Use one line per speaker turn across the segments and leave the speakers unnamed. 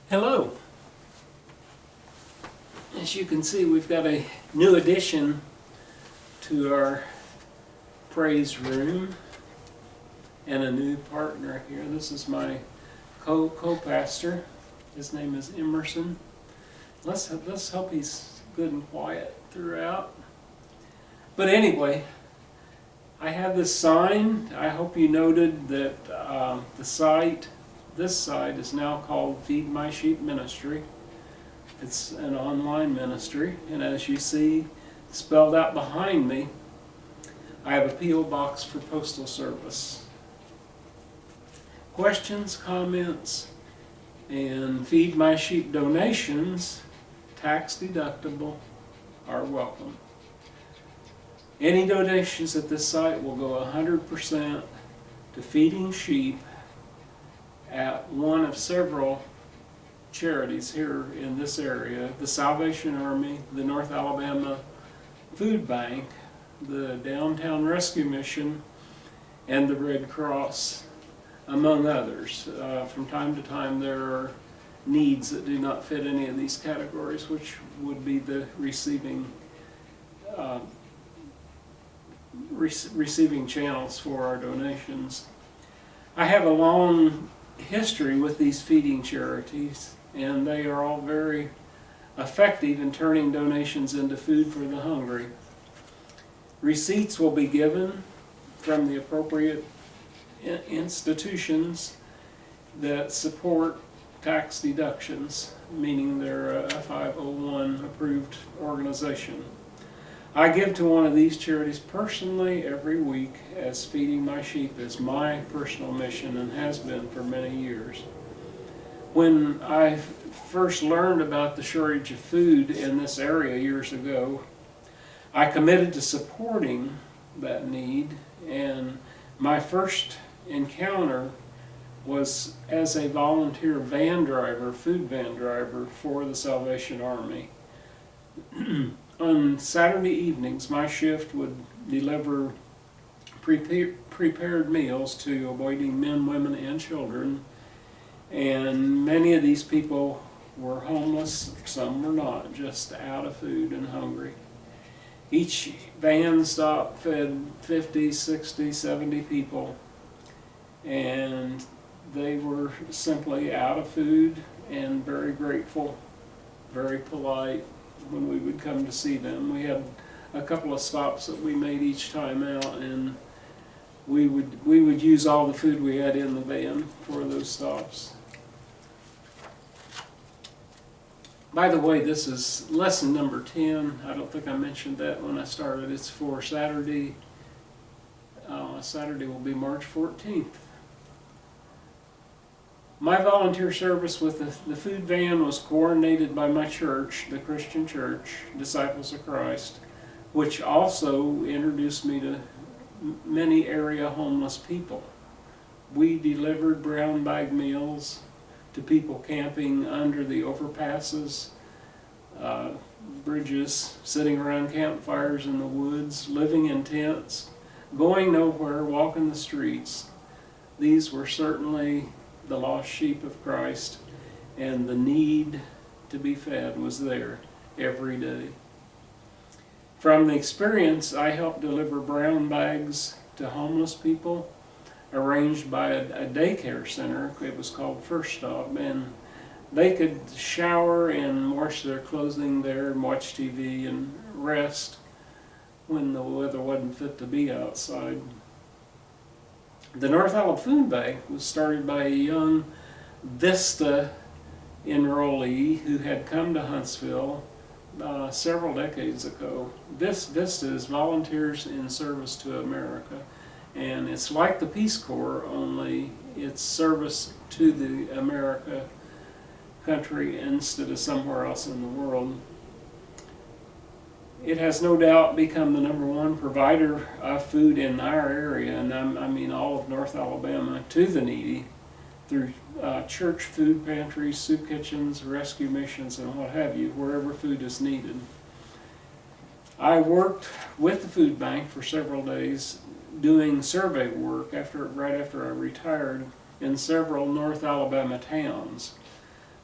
Hello. As you can see, we've got a new addition to our praise room and a new partner here. This is my co-pastor. His name is Emerson. Let's hope he's good and quiet throughout. But anyway, I have this sign. I hope you noted that this site is now called Feed My Sheep Ministry. It's an online ministry, and as you see spelled out behind me, I have a P.O. box for Postal Service. Questions, comments, and Feed My Sheep donations, tax deductible, are welcome. Any donations at this site will go 100% to feeding sheep at one of several charities here in this area: the Salvation Army, the North Alabama Food Bank, the Downtown Rescue Mission, and the Red Cross, among others. From time to time there are needs that do not fit any of these categories, which would be the receiving channels for our donations. I have a long history with these feeding charities, and they are all very effective in turning donations into food for the hungry. Receipts will be given from the appropriate institutions that support tax deductions, meaning they're a 501 approved organization. I give to one of these charities personally every week, as Feeding My Sheep is my personal mission and has been for many years. When I first learned about the shortage of food in this area years ago, I committed to supporting that need, and my first encounter was as a volunteer van driver, food van driver for the Salvation Army. On Saturday evenings, my shift would deliver prepared meals to waiting men, women, and children, and many of these people were homeless, some were not, just out of food and hungry. Each van stop fed 50, 60, 70 people, and they were simply out of food and very grateful, very polite when we would come to see them. We had a couple of stops that we made each time out, and we would use all the food we had in the van for those stops. By the way, this is lesson number 10. I don't think I mentioned that when I started. It's for Saturday. Saturday will be March 14th. My volunteer service with the food van was coordinated by my church, the Christian Church, Disciples of Christ, which also introduced me to many area homeless people. We delivered brown bag meals to people camping under the overpasses, bridges, sitting around campfires in the woods, living in tents, going nowhere, walking the streets. These were certainly the lost sheep of Christ, and the need to be fed was there every day. From the experience, I helped deliver brown bags to homeless people, arranged by a daycare center. It was called First Stop, and they could shower and wash their clothing there and watch TV and rest when the weather wasn't fit to be outside. The North Alabama Food Bank was started by a young Vista enrollee who had come to Huntsville several decades ago. This Vista is Volunteers in Service to America, and it's like the Peace Corps, only it's service to the America country instead of somewhere else in the world. It has no doubt become the #1 provider of food in our area, and I mean all of North Alabama, to the needy through church food pantries, soup kitchens, rescue missions, and what have you, wherever food is needed. I worked with the food bank for several days doing survey work right after I retired in several North Alabama towns.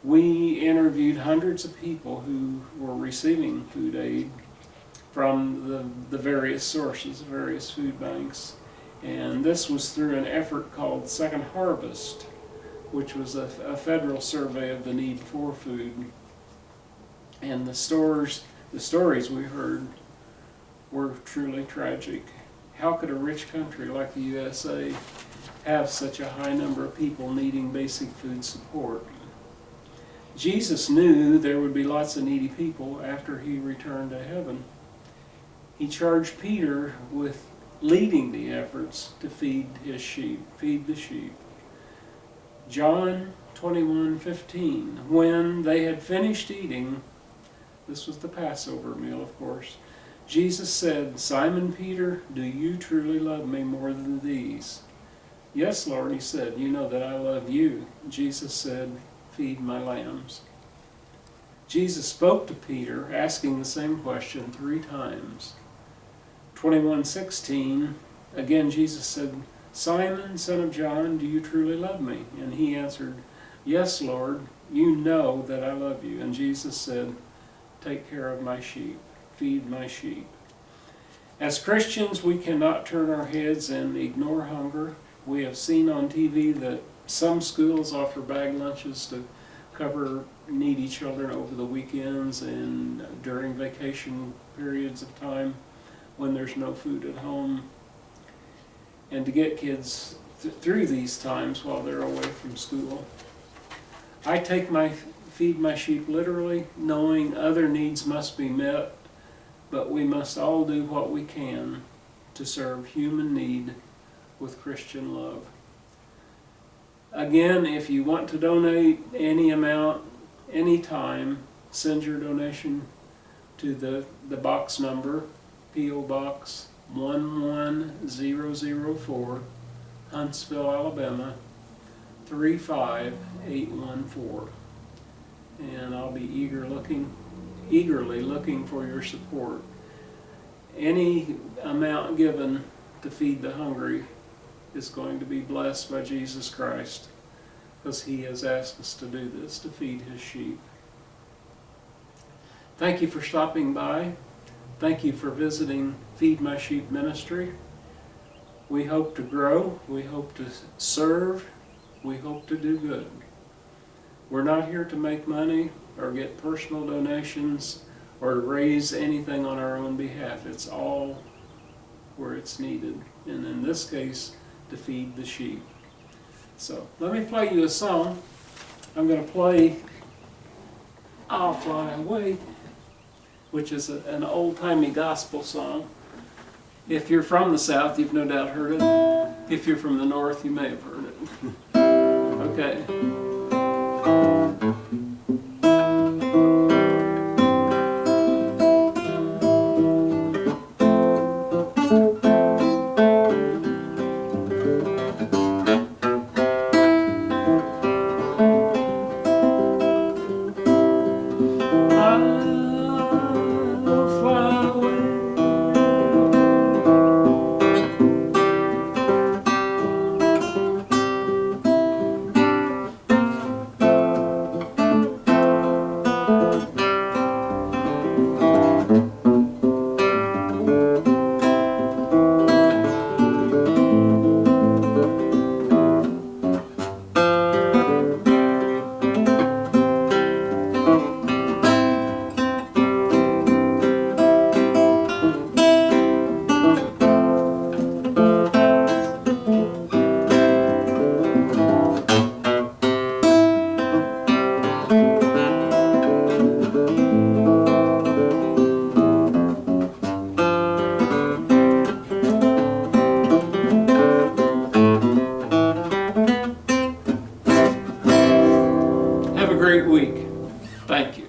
We interviewed hundreds of people who were receiving food aid from the various sources, various food banks. And this was through an effort called Second Harvest, which was a federal survey of the need for food. And the stories we heard were truly tragic. How could a rich country like the USA have such a high number of people needing basic food support? Jesus knew there would be lots of needy people after he returned to heaven. He charged Peter with leading the efforts to feed his sheep, feed the sheep. John 21:15, when they had finished eating, this was the Passover meal, of course, Jesus said, "Simon Peter, do you truly love me more than these?" "Yes, Lord," he said, "you know that I love you." Jesus said, "Feed my lambs." Jesus spoke to Peter, asking the same question 3 times. 21:16, again Jesus said, "Simon, son of John, do you truly love me?" And he answered, "Yes, Lord, you know that I love you." And Jesus said, "Take care of my sheep, feed my sheep." As Christians, we cannot turn our heads and ignore hunger. We have seen on TV that some schools offer bag lunches to cover needy children over the weekends and during vacation periods of time when there's no food at home, and to get kids through these times while they're away from school. I take my feed my sheep literally, knowing other needs must be met, but we must all do what we can to serve human need with Christian love. Again, if you want to donate any amount, any time, send your donation to the box number, P.O. Box 11004, Huntsville, Alabama 35814. And I'll be eagerly looking for your support. Any amount given to feed the hungry is going to be blessed by Jesus Christ, because he has asked us to do this, to feed his sheep. Thank you for stopping by. Thank you for visiting Feed My Sheep Ministry. We hope to grow, we hope to serve, we hope to do good. We're not here to make money or get personal donations or to raise anything on our own behalf. It's all where it's needed, and in this case, to feed the sheep. So let me play you a song. I'm going to play "I'll Fly Away," which is an old-timey gospel song. If you're from the South, you've no doubt heard it. If you're from the North, you may have heard it. Okay. Have a great week. Thank you.